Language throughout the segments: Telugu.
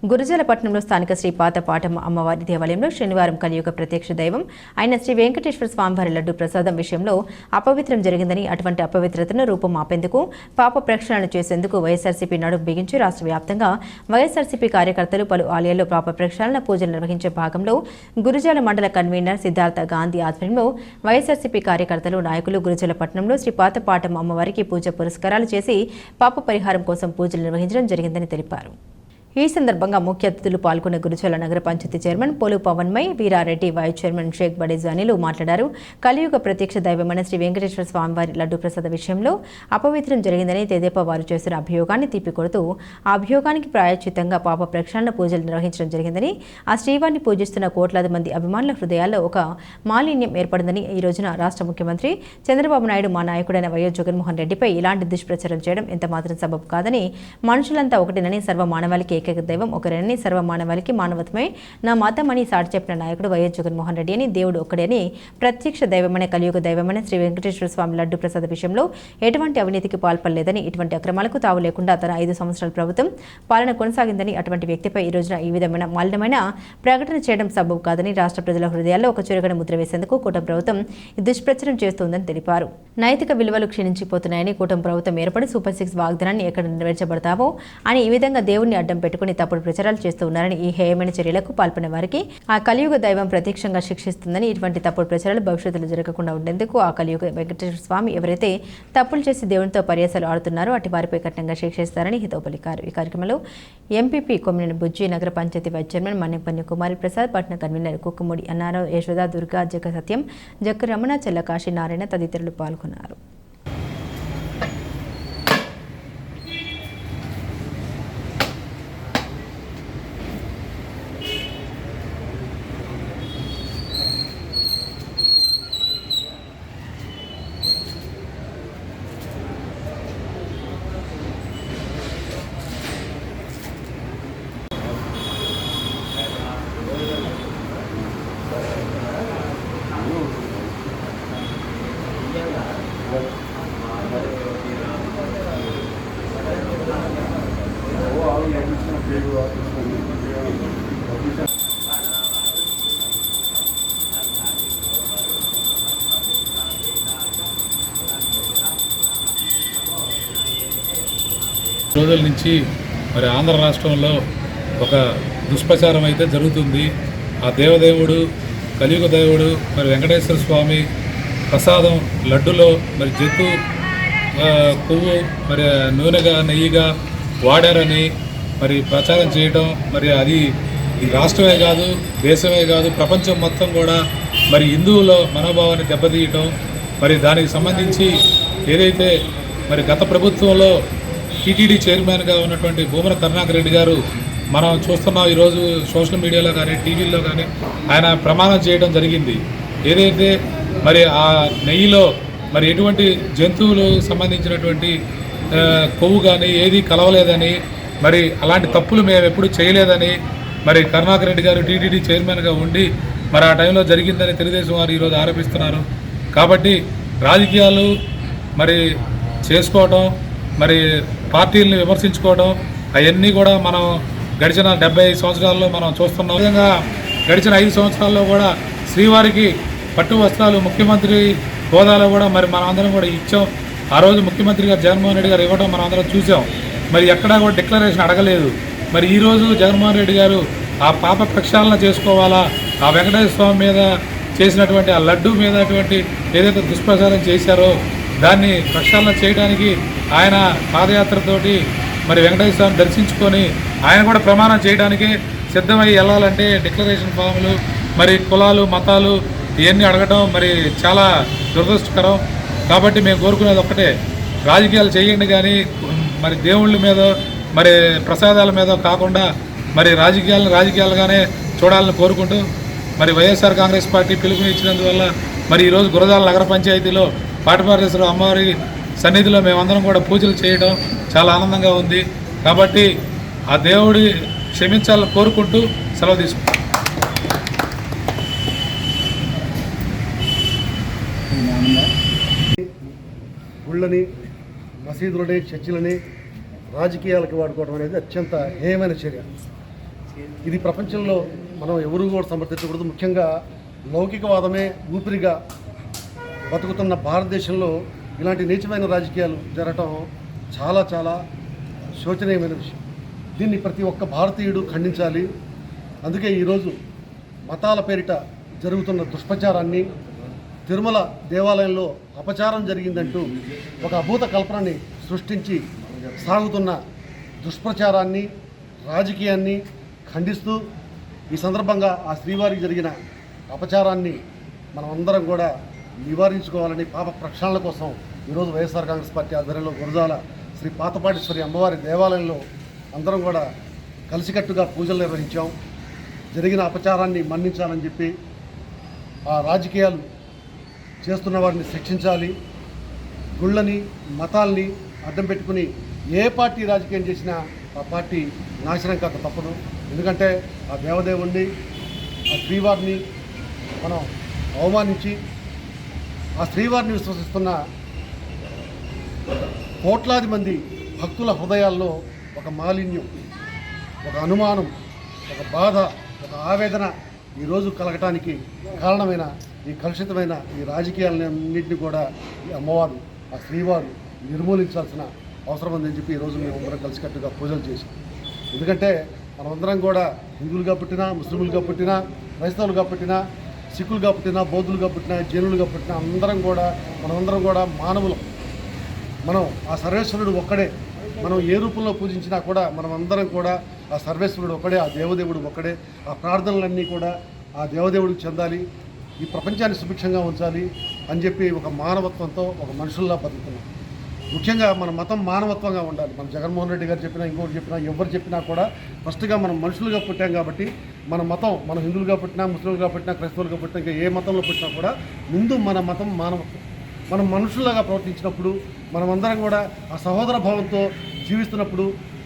గురుజాలపట్నంలో స్థానిక శ్రీ పాతపాటమ్మ అమ్మవారి దేవాలయంలో శనివారం కలియుగ ప్రత్యక్ష దైవం అయిన శ్రీ వెంకటేశ్వర స్వామివారి లడ్డు ప్రసాదం విషయంలో అపవిత్రం జరిగిందని, అటువంటి అపవిత్రతను రూపుమాపేందుకు పాప ప్రక్షాళన చేసేందుకు వైఎస్ఆర్సీపీ నడుం బిగించి రాష్ట్ర వ్యాప్తంగా వైఎస్ఆర్సీపీ కార్యకర్తలు పలు ఆలయాల్లో పాప ప్రక్షాళన పూజలు నిర్వహించే భాగంలో గురుజాల మండల కన్వీనర్ సిద్ధార్థ గాంధీ ఆధ్వర్యంలో వైఎస్ఆర్సీపీ కార్యకర్తలు నాయకులు గురుజాలపట్నంలో శ్రీ పాతపాటమ్మ అమ్మవారికి పూజ పురస్కారాలు చేసి పాప పరిహారం కోసం పూజలు నిర్వహించడం జరిగిందని తెలిపారు. ఈ సందర్భంగా ముఖ్య అతిథులు పాల్గొన్న గురుజాల నగర panchayat chairman Polu Pavanmay, Veerareddy, vice chairman Shaik బడేజానీలు మాట్లాడారు. కలియుగ ప్రత్యక్ష దైవమైన శ్రీ వెంకటేశ్వర స్వామివారి లడ్డు ప్రసాద విషయంలో అపవిత్రం జరిగిందని తెదేపా వారు చేసిన అభియోగాన్ని తిప్పికొడుతూ ఆ అభియోగానికి ప్రాయశ్చిత్తంగా పాప ప్రక్షాళన పూజలు నిర్వహించడం జరిగిందని, ఆ శ్రీవారిని పూజిస్తున్న కోట్లాది మంది అభిమానుల హృదయాల్లో ఒక మాలిన్యం ఏర్పడిందని, ఈ రోజున రాష్ట్ర ముఖ్యమంత్రి చంద్రబాబు నాయుడు మా నాయకుడైన వైఎస్ జగన్మోహన్ రెడ్డిపై ఇలాంటి దుష్ప్రచారం చేయడం ఎంత మాత్రం సబబు కాదని, మనుషులంతా ఒకటేనని, సర్వ మానవాళికి ఏకైక దైవం ఒకరేనని, సర్వ మానవాళికి మానవత్వమే నా మతం అని సాటి చెప్పిన నాయకుడు వైఎస్ జగన్మోహన్ రెడ్డి అని, దేవుడు ఒక్కడే అని, ప్రత్యక్ష దైవమైన కలియుగ దైవమైన శ్రీ వెంకటేశ్వర స్వామి లడ్డు ప్రసాద విషయంలో ఎటువంటి అవినీతికి పాల్పడలేదని, ఇటువంటి అక్రమాలకు తావు లేకుండా తన 5 సంవత్సరాల ప్రభుత్వం పాలన కొనసాగిందని, అటువంటి వ్యక్తిపై ఈ రోజున ఈ విధమైన మలినమైన ప్రకటన చేయడం సబబు కాదని, రాష్ట్ర ప్రజల హృదయాల్లో ఒక చురగడ ముద్ర వేసేందుకు కూటమి ప్రభుత్వం దుష్ప్రచారం చేస్తోందని తెలిపారు. నైతిక విలువలు క్షీణించిపోతున్నాయని, కూటమి ప్రభుత్వం ఏర్పడి సూపర్ 6 వాగ్దానాన్ని ఎక్కడ నెరవేర్చబడతావో అని ఈ విధంగా దేవుణ్ణి అడ్డం పెట్టుకుని తప్పుడు ప్రచారాలు చేస్తూ ఉన్నారని, ఈ హేయమైన చర్యలకు పాల్పడిన వారికి ఆ కలియుగ దైవం ప్రత్యక్షంగా శిక్షిస్తుందని, ఇటువంటి తప్పుడు ప్రచారాలు భవిష్యత్తులో జరగకుండా ఉండేందుకు ఆ కలియుగ వెంకటేశ్వర స్వామి ఎవరైతే తప్పులు చేసి దేవునితో పర్యాసాలు ఆడుతున్నారో అటు వారిపై కఠినంగా శిక్షిస్తారని హితవు పలికారు. ఈ కార్యక్రమంలో ఎంపీపీ కొమ్మినేని బుజ్జి, నగర పంచాయతీ వైస్ చైర్మన్ మన్నెపల్లి కుమారి ప్రసాద్, పట్టణ కన్వీనర్ కుక్కుముడి అన్నారావు, యశోద, దుర్గా, జగ సత్యం, జక్క రమణ, చెల్లకాశి నారాయణ తదితరులు పాల్గొన్నారు. రోజుల నుంచి మరి ఆంధ్ర రాష్ట్రంలో ఒక దుష్ప్రచారం అయితే జరుగుతుంది. ఆ దేవదేవుడు కలియుగ దేవుడు మరి వెంకటేశ్వర స్వామి ప్రసాదం లడ్డులో మరి జంతు కొవ్వు మరి నూనెగా నెయ్యిగా వాడారని మరి ప్రచారం చేయడం, మరి అది ఈ రాష్ట్రమే కాదు దేశమే కాదు ప్రపంచం మొత్తం కూడా మరి హిందువుల మనోభావాన్ని దెబ్బతీయటం, మరి దానికి సంబంధించి ఏదైతే మరి గత ప్రభుత్వంలో టీటీడీ చైర్మన్గా ఉన్నటువంటి భూమన కరుణాకర్ రెడ్డి గారు మనం చూస్తున్నాం. ఈరోజు సోషల్ మీడియాలో కానీ టీవీల్లో కానీ ఆయన ప్రమాణం చేయడం జరిగింది. ఏదైతే మరి ఆ నెయ్యిలో మరి ఎటువంటి జంతువులు సంబంధించినటువంటి కొవ్వు కానీ ఏది కలవలేదని, మరి అలాంటి తప్పులు మేము ఎప్పుడు చేయలేదని మరి కరుణాకర్ రెడ్డి గారు టీటీడీ చైర్మన్గా ఉండి మరి ఆ టైంలో జరిగిందని తెలుగుదేశం వారు ఈరోజు ఆరోపిస్తున్నారు. కాబట్టి రాజకీయాలు మరి చేసుకోవడం, మరి పార్టీలను విమర్శించుకోవడం అవన్నీ కూడా మనం గడిచిన 75 సంవత్సరాల్లో మనం చూస్తున్నాం. విధంగా గడిచిన 5 సంవత్సరాల్లో కూడా శ్రీవారికి పట్టు వస్త్రాలు ముఖ్యమంత్రి హోదాలో కూడా మరి మనం అందరం కూడా ఇచ్చాం. ఆ రోజు ముఖ్యమంత్రి గారు జగన్మోహన్ రెడ్డి గారు ఇవ్వడం మనం అందరం చూసాం. మరి ఎక్కడా కూడా డిక్లరేషన్ అడగలేదు. మరి ఈరోజు జగన్మోహన్ రెడ్డి గారు ఆ పాప ప్రక్షాళన చేసుకోవాలా, ఆ వెంకటేశ్వర స్వామి మీద చేసినటువంటి ఆ లడ్డు మీద అటువంటి ఏదైతే దుష్ప్రచారం చేశారో దాన్ని ప్రక్షాళన చేయడానికి ఆయన పాదయాత్రతోటి మరి వెంకటేశ్వర స్వామిని దర్శించుకొని ఆయన కూడా ప్రమాణం చేయడానికి సిద్ధమై వెళ్ళాలంటే డిక్లరేషన్ ఫామ్లు మరి కులాలు మతాలు ఇవన్నీ అడగటం మరి చాలా దురదృష్టకరం. కాబట్టి మేము కోరుకునేది ఒక్కటే, రాజకీయాలు చేయండి కానీ మరి దేవుళ్ళ మీద మరి ప్రసాదాల మీద కాకుండా మరి రాజకీయాలుగానే చూడాలని కోరుకుంటూ మరి వైఎస్ఆర్ కాంగ్రెస్ పార్టీ పిలుపునిచ్చినందువల్ల మరి ఈరోజు గురజాల నగర పంచాయతీలో పాటపారేశ్వర అమ్మవారి సన్నిధిలో మేమందరం కూడా పూజలు చేయడం చాలా ఆనందంగా ఉంది. కాబట్టి ఆ దేవుడి క్షమించాలని కోరుకుంటూ సెలవు తీసుకుంటాం. గుళ్ళని, మసీదులని, చర్చిలని రాజకీయాలకు వాడుకోవడం అనేది అత్యంత హేయమైన చర్య. ఇది ప్రపంచంలో మనం ఎవరు కూడా సమర్థించకూడదు. ముఖ్యంగా లౌకికవాదమే ఊపిరిగా బతుకుతున్న భారతదేశంలో ఇలాంటి నీచమైన రాజకీయాలు జరగటం చాలా చాలా శోచనీయమైన విషయం. దీన్ని ప్రతి ఒక్క భారతీయుడు ఖండించాలి. అందుకే ఈరోజు మతాల పేరిట జరుగుతున్న దుష్ప్రచారాన్ని, తిరుమల దేవాలయంలో అపచారం జరిగిందంటూ ఒక అభూత కల్పనని సృష్టించి సాగుతున్న దుష్ప్రచారాన్ని, రాజకీయాన్ని ఖండిస్తూ ఈ సందర్భంగా ఆ శ్రీవారికి జరిగిన అపచారాన్ని మనమందరం కూడా నివారించుకోవాలని, పాప ప్రక్షాళన కోసం ఈరోజు వైఎస్ఆర్ కాంగ్రెస్ పార్టీ ఆధ్వర్యంలో గురజాల శ్రీ పాతపాటేశ్వరి అమ్మవారి దేవాలయంలో అందరం కూడా కలిసికట్టుగా పూజలు నిర్వహించాం. జరిగిన అపచారాన్ని మన్నించాలని చెప్పి, ఆ రాజకీయాలు చేస్తున్న వారిని శిక్షించాలి. గుళ్ళని, మతాల్ని అడ్డం పెట్టుకుని ఏ పార్టీ రాజకీయం చేసినా ఆ పార్టీ నాశనం కాక తప్పదు. ఎందుకంటే ఆ దేవదేవుణ్ణి, ఆ శ్రీవారిని మనం అవమానించి ఆ శ్రీవారిని విశ్వసిస్తున్న కోట్లాది మంది భక్తుల హృదయాల్లో ఒక మాలిన్యం, ఒక అనుమానం, ఒక బాధ, ఒక ఆవేదన ఈరోజు కలగటానికి కారణమైన ఈ కలుషితమైన ఈ రాజకీయాలన్నింటినీ కూడా ఈ అమ్మవారు, ఆ శ్రీవారు నిర్మూలించాల్సిన అవసరం ఉందని చెప్పి ఈరోజు మేము అందరం కలిసికట్టుగా పూజలు చేసాం. ఎందుకంటే మనమందరం కూడా హిందువులుగా పుట్టినా, ముస్లింలుగా పుట్టినా, క్రైస్తవులుగా పుట్టినా, సిక్కులుగా పుట్టినా, బౌద్ధులుగా పుట్టినా, జైనులుగా పుట్టినా మనమందరం కూడా మానవులం. మనం ఆ సర్వేశ్వరుడు ఒక్కడే. మనం ఏ రూపంలో పూజించినా కూడా మనమందరం కూడా ఆ సర్వేశ్వరుడు ఒక్కడే, ఆ దేవదేవుడు ఒక్కడే. ఆ ప్రార్థనలన్నీ కూడా ఆ దేవదేవుడికి చెందాలి, ఈ ప్రపంచాన్ని సుభిక్షంగా ఉంచాలి అని చెప్పి ఒక మానవత్వంతో ఒక మనుషుల్లా బతుకుతున్నాం. ముఖ్యంగా మన మతం మానవత్వంగా ఉండాలి. మన జగన్మోహన్ రెడ్డి గారు చెప్పినా, ఇంకోటి చెప్పినా, ఎవరు చెప్పినా కూడా ఫస్ట్గా మనం మనుషులుగా పుట్టాం కాబట్టి మన మతం, మనం హిందువులుగా పుట్టినా, ముస్లింలుగా పుట్టినా, క్రైస్తవులుగా పుట్టినా, ఇంకా ఏ మతంలో పుట్టినా కూడా ముందు మన మతం మానవత్వం. మనం మనుషుల్లాగా ప్రవర్తించినప్పుడు, మనమందరం కూడా ఆ సహోదర భావంతో జీవిస్తున్నప్పుడు,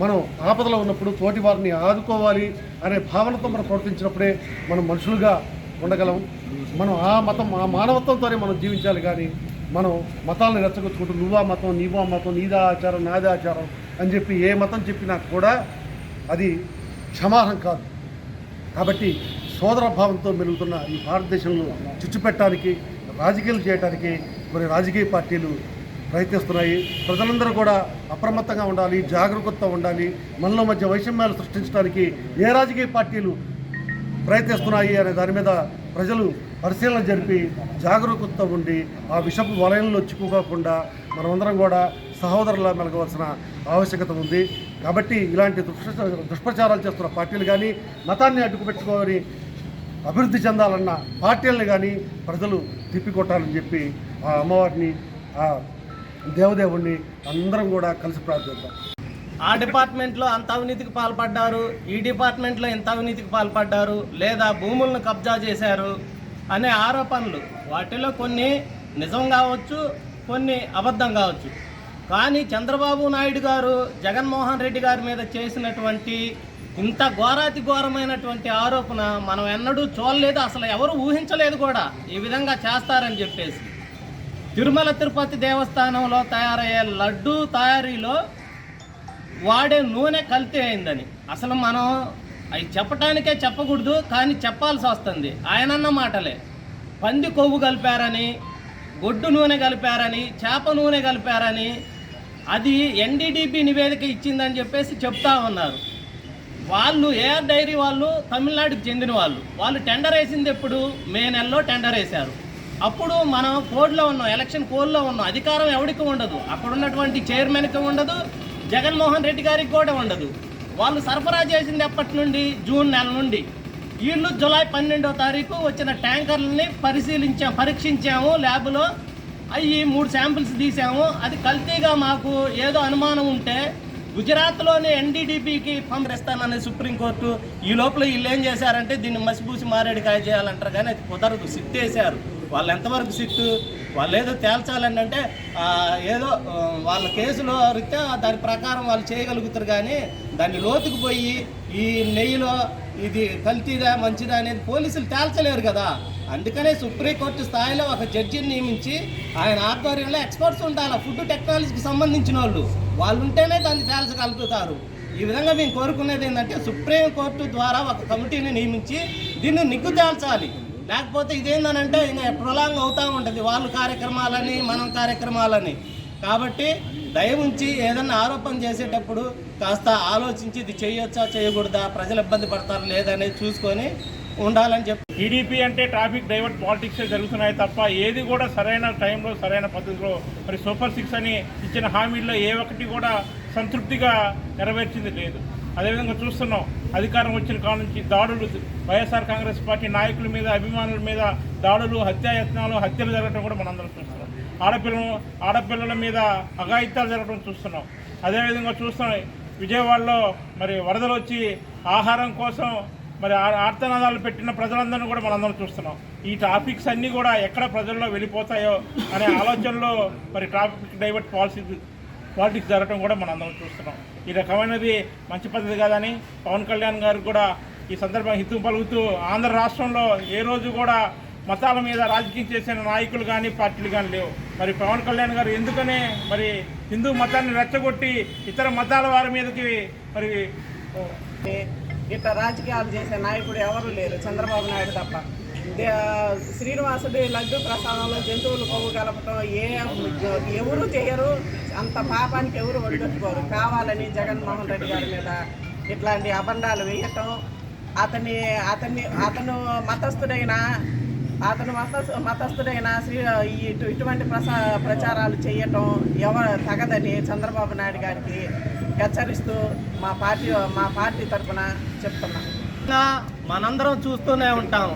మనం ఆపదలో ఉన్నప్పుడు తోటి వారిని ఆదుకోవాలి అనే భావనతో మనం ప్రవర్తించినప్పుడే మనం మనుషులుగా ఉండగలం. మనం ఆ మతం, ఆ మానవత్వంతోనే మనం జీవించాలి. కానీ మనం మతాలను రెచ్చగొచ్చుకుంటూ నువ్వా మతం, నీవా మతం, నీదా ఆచారం, నాదే ఆచారం అని చెప్పి ఏ మతం చెప్పినా కూడా అది క్షమార్హం కాదు. కాబట్టి సోదర భావంతో మెలుగుతున్న ఈ భారతదేశంలో చిచ్చు పెట్టడానికి, రాజకీయాలు చేయడానికి కొన్ని రాజకీయ పార్టీలు ప్రయత్నిస్తున్నాయి. ప్రజలందరూ కూడా అప్రమత్తంగా ఉండాలి, జాగరూకతతో ఉండాలి. మనలో మధ్య వైషమ్యాలు సృష్టించడానికి ఏ రాజకీయ పార్టీలు ప్రయత్నిస్తున్నాయి అనే దాని మీద ప్రజలు పరిశీలన జరిపి జాగరూకతతో ఉండి ఆ విషపు వలయంలో చిక్కుకోకుండా మనమందరం కూడా సహోదరులా మెలగవలసిన ఆవశ్యకత ఉంది. కాబట్టి ఇలాంటి దుష్ప్రచారాలు చేస్తున్న పార్టీలు కానీ, మతాన్ని అడ్డుకుపెట్టుకొని అభివృద్ధి చెందాలన్న పార్టీలను కానీ ప్రజలు తిప్పికొట్టాలని చెప్పి ఆ అమ్మవారిని, ఆ దేవదేవుణ్ణి అందరం కూడా కలిసి ప్రార్థిద్దాం. ఆ డిపార్ట్మెంట్లో అంత అవినీతికి పాల్పడ్డారు, ఈ డిపార్ట్మెంట్లో ఇంత అవినీతికి పాల్పడ్డారు, లేదా భూములను కబ్జా చేశారు అనే ఆరోపణలు, వాటిలో కొన్ని నిజం కావచ్చు, కొన్ని అబద్ధం కావచ్చు. కానీ చంద్రబాబు నాయుడు గారు జగన్మోహన్ రెడ్డి గారి మీద చేసినటువంటి ఇంత ఘోరాతి ఘోరమైనటువంటి ఆరోపణ మనం ఎన్నడూ చూడలేదు, అసలు ఎవరు ఊహించలేదు కూడా ఈ విధంగా చేస్తారని చెప్పేసి. తిరుమల తిరుపతి దేవస్థానంలో తయారయ్యే లడ్డూ తయారీలో వాడే నూనె కల్తీ అయిందని అసలు మనం అవి చెప్పటానికే చెప్పకూడదు, కానీ చెప్పాల్సి వస్తుంది. ఆయనన్న మాటలే. పంది కొవ్వు కలిపారని, గొడ్డు నూనె కలిపారని, చేప నూనె కలిపారని అది ఎన్డీడీపీ నివేదిక ఇచ్చిందని చెప్పేసి చెప్తా ఉన్నారు. వాళ్ళు ఏఆర్ డైరీ వాళ్ళు తమిళనాడుకి చెందిన వాళ్ళు టెండర్ వేసింది ఎప్పుడు? మే నెలలో టెండర్ వేశారు. అప్పుడు మనం కోడ్లో ఉన్నాం, ఎలక్షన్ కోడ్లో ఉన్నాం. అధికారం ఎవరికి ఉండదు, అక్కడ ఉన్నటువంటి చైర్మన్కి ఉండదు, జగన్మోహన్ రెడ్డి గారికి కూడా ఉండదు. వాళ్ళు సరఫరా చేసింది ఎప్పటి నుండి? జూన్ నెల నుండి. వీళ్ళు జూలై 12వ తారీఖు వచ్చిన ట్యాంకర్లని పరీక్షించాము ల్యాబ్లో. అవి 3 శాంపిల్స్ తీసాము. అది కల్తీగా మాకు ఏదో అనుమానం ఉంటే గుజరాత్లోని ఎన్డీడీపీకి పంపిస్తానని సుప్రీంకోర్టు. ఈ లోపల వీళ్ళు ఏం చేశారంటే దీన్ని మసిపూసి మారేడుకాయ చేయాలంటారు, కానీ అది కుదరదు. సిట్ వేశారు. వాళ్ళు ఎంతవరకు సిట్టు, వాళ్ళు ఏదో తేల్చాలని అంటే ఏదో వాళ్ళ కేసులో రీత్యా దాని ప్రకారం వాళ్ళు చేయగలుగుతారు, కానీ దాన్ని లోతుకు పోయి ఈ నెయ్యిలో ఇది కల్తీదా మంచిదా అనేది పోలీసులు తేల్చలేరు కదా. అందుకనే సుప్రీంకోర్టు స్థాయిలో ఒక జడ్జిని నియమించి ఆయన ఆధ్వర్యంలో ఎక్స్పర్ట్స్ ఉండాలి, ఫుడ్ టెక్నాలజీకి సంబంధించిన వాళ్ళు ఉంటేనే దాన్ని తేల్చగలుగుతారు. ఈ విధంగా మేము కోరుకునేది ఏంటంటే సుప్రీంకోర్టు ద్వారా ఒక కమిటీని నియమించి దీన్ని నిగ్గు తేల్చాలి. లేకపోతే ఇదేందనంటే ఇంకా ప్రొలాంగ్ అవుతూ ఉంటుంది, వాళ్ళు కార్యక్రమాలని మనం కార్యక్రమాలని. కాబట్టి దయవుంచి ఏదన్నా ఆరోపణ చేసేటప్పుడు కాస్త ఆలోచించి ఇది చేయొచ్చా చేయకూడదా, ప్రజలు ఇబ్బంది పడతారు లేదనేది చూసుకొని ఉండాలని చెప్పి. టీడీపీ అంటే ట్రాఫిక్ డైవర్ట్ పాలిటిక్స్ జరుగుతున్నాయి తప్ప ఏది కూడా సరైన టైంలో సరైన పద్ధతిలో మరి సూపర్ 6 అని ఇచ్చిన హామీల్లో ఏ ఒక్కటి కూడా సంతృప్తిగా నెరవేర్చింది లేదు. అదేవిధంగా చూస్తున్నాం, అధికారం వచ్చిన కాడ నుంచి దాడులు, వైఎస్ఆర్ కాంగ్రెస్ పార్టీ నాయకుల మీద అభిమానుల మీద దాడులు, హత్యాయత్నాలు, హత్యలు జరగడం కూడా మనందరం చూస్తున్నాం. ఆడపిల్లల మీద అఘాయిత్యాలు జరగడం చూస్తున్నాం. అదేవిధంగా చూస్తున్నాం, విజయవాడలో మరి వరదలు వచ్చి ఆహారం కోసం మరి ఆర్తనాదాలు పెట్టిన ప్రజలందరినీ కూడా మనందరం చూస్తున్నాం. ఈ టాపిక్స్ అన్నీ కూడా ఎక్కడ ప్రజల్లో వెళ్ళిపోతాయో అనే ఆలోచనలో మరి ట్రాఫిక్ డైవర్ట్ పాలిటిక్స్ జరగడం కూడా మనందరం చూస్తున్నాం. ఈ రకమైనది మంచి పద్ధతి కాదని పవన్ కళ్యాణ్ గారు కూడా ఈ సందర్భంగా హితవు పలుకుతూ, ఆంధ్ర రాష్ట్రంలో ఏ రోజు కూడా మతాల మీద రాజకీయం చేసిన నాయకులు కానీ పార్టీలు కానీ లేవు. మరి పవన్ కళ్యాణ్ గారు ఎందుకనే మరి హిందూ మతాన్ని రెచ్చగొట్టి ఇతర మతాల వారి మీదకి మరి ఇట్లా రాజకీయాలు చేసే నాయకుడు ఎవరు లేరు, చంద్రబాబు నాయుడు తప్ప. శ్రీనివాసుడి లడ్డు ప్రసాదంలో జంతువులు కొవ్వు కలపటం ఎవరు చేయరు. అంత పాపానికి ఎవరు ఒడిగట్టుకోరు. కావాలని జగన్మోహన్ రెడ్డి గారి మీద ఇట్లాంటి అబండాలు వేయటం, అతను మతస్థుడైన ఇటువంటి ప్రచారాలు చేయటం తగదని చంద్రబాబు నాయుడు గారికి హెచ్చరిస్తూ మా పార్టీ తరఫున చెప్తున్నాం. మనందరం చూస్తూనే ఉంటాం.